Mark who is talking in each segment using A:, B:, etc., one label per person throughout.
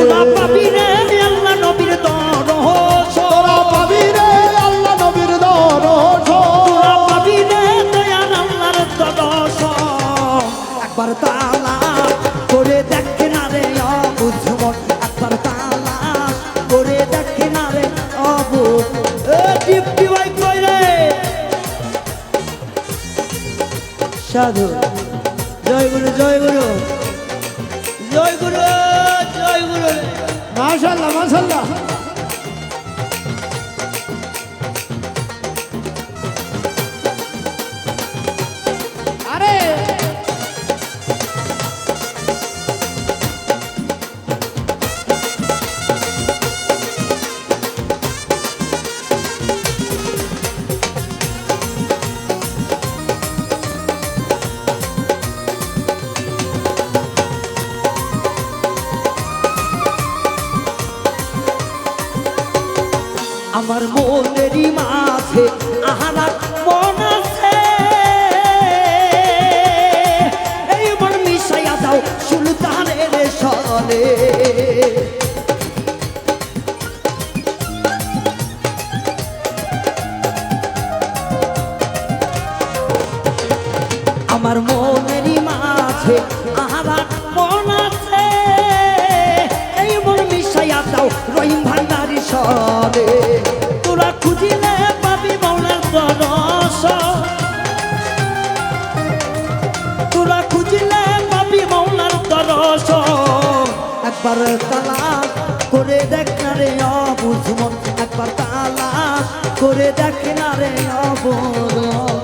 A: তোরা পাবি রে আল্লাহ নবীর দরস,
B: তোরা পাবি রে আল্লাহ নবীর দরস,
A: তোরা পাবি রে দয়াল আল্লাহর দরস। একবার তালাশ করে দেখ না রে অবুঝ মন, একবার তালাশ করে দেখ না রে অবুঝ। দীপ্তি ভাই কই রে? সাধু জয় গুরু জয় গুরু জয় গুরু জয় গুরু।
B: মাশাআল্লাহ মাশাআল্লাহ। আরে
A: আমার মনেরই মাঝে আহারা মন আছে, এই মন মিশাইয়া দাও সুলতানের সনে। আমার মনেরই মাঝে আহারা মন আছে, এই মন মিশাইয়া দাও রহিম ভান্ডারি সনে। তোরা খুঁজিলে পাবি মৌলার দরস, তোরা খুঁজিলে পাবি মৌলার দরস। একবার তালাশ করে দেখ না রে অবুঝ মন, একবার তালাশ করে দেখ না রে অবুঝ মন।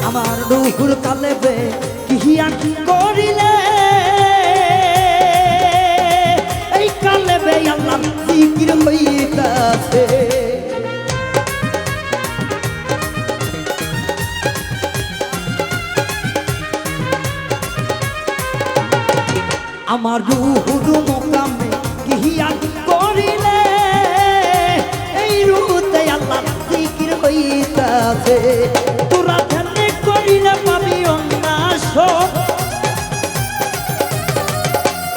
A: আমার দুহুর কালেবে কিহিয়া করিলে, এই কালেবে আল্লাহ জিকির হইতাছে। আমার দুহুর মোকামে কিহিয়া করিলে, এই রুহুতে আল্লাহ জিকির হইতাছে। তোরা ধ্যানে করিলে পাবি অন্যাস,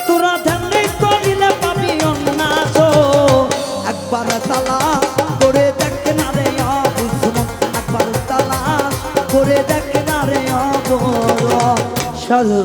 A: তোরা ধ্যানে করিলে পাবি অন্যাস। একবার তালাশ করে দেখ না রে অবুঝ মন, একবার তালাশ করে দেখ না রে অবুঝ। সাধু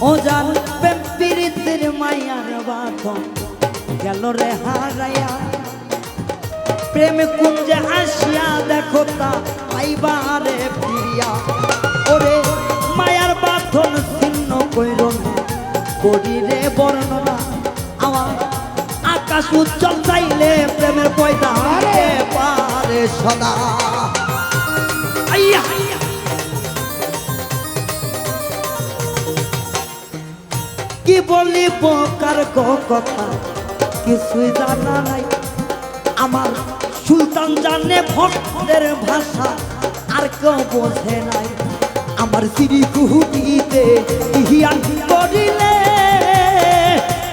A: ও জানবে পীড়িতের মায়ার বাঁধন গেল রে হারাইয়া, প্রেম কুঞ্জে আসিয়া দেখো তা আইবারে ফিরিয়া। ওরে মায়ার বাঁধন ছিন্ন কইর না, করি রে বর্ণনা। আমার আকাশ উজ্জ্বল চাইলে প্রেমের পয়দা পারে সদা। আইয়া কি বলিব কার কথা কিছুই জানা নাই, আমার সুলতান জানে ভক্তের ভাষা আর কেউ বোঝে নাই। আমার শ্রী কুহুটিতে ইহিয়ান করিলে,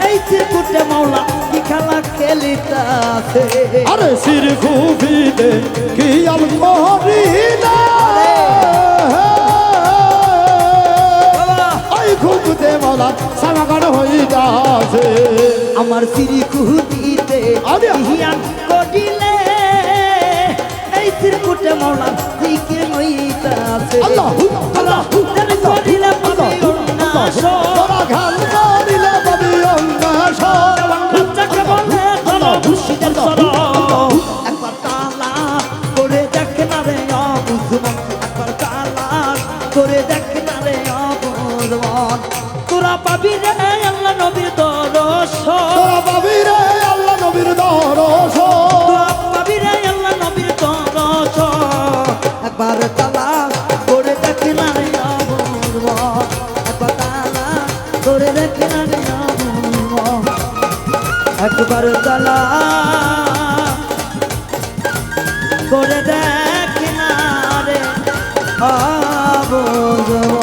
A: এই চিরকুটে মাওলা কি খেলা খেলিতাছে।
B: আরে সির খুবিতে কি আল করিলে, ওই খুবতে মাওলা সামাগান হইতাছে।
A: আমার শ্রী কুহুটিতে ইহিয়ান করিলে, এই চিরকুটে মাওলা জিকির
B: আল্লাহ
A: তোরা দেরি করিলে পাবি উন্নাস
B: তোরা ঘাম করিলে পাবি উন্নাস
A: বাচ্চাকে বলে তোরা মুর্শিদের চরণ একবার তালাশ করে দেখ না রে অবুঝমন একবার তালাশ করে দেখ না রে অবুঝমন তোরা পাবি রে আল্লাহ নবীর দর্শন
B: তোরা পাবি রে আল্লাহ নবীর দর্শন
A: তোরা পাবি রে আল্লাহ নবীর দর্শন একবার তালাশ করে দেখ না রে অবুঝমন একবার তালাশ করে দেখ না রে অবুঝমন একবার তালাশ করে দেখ না রে অবুঝমন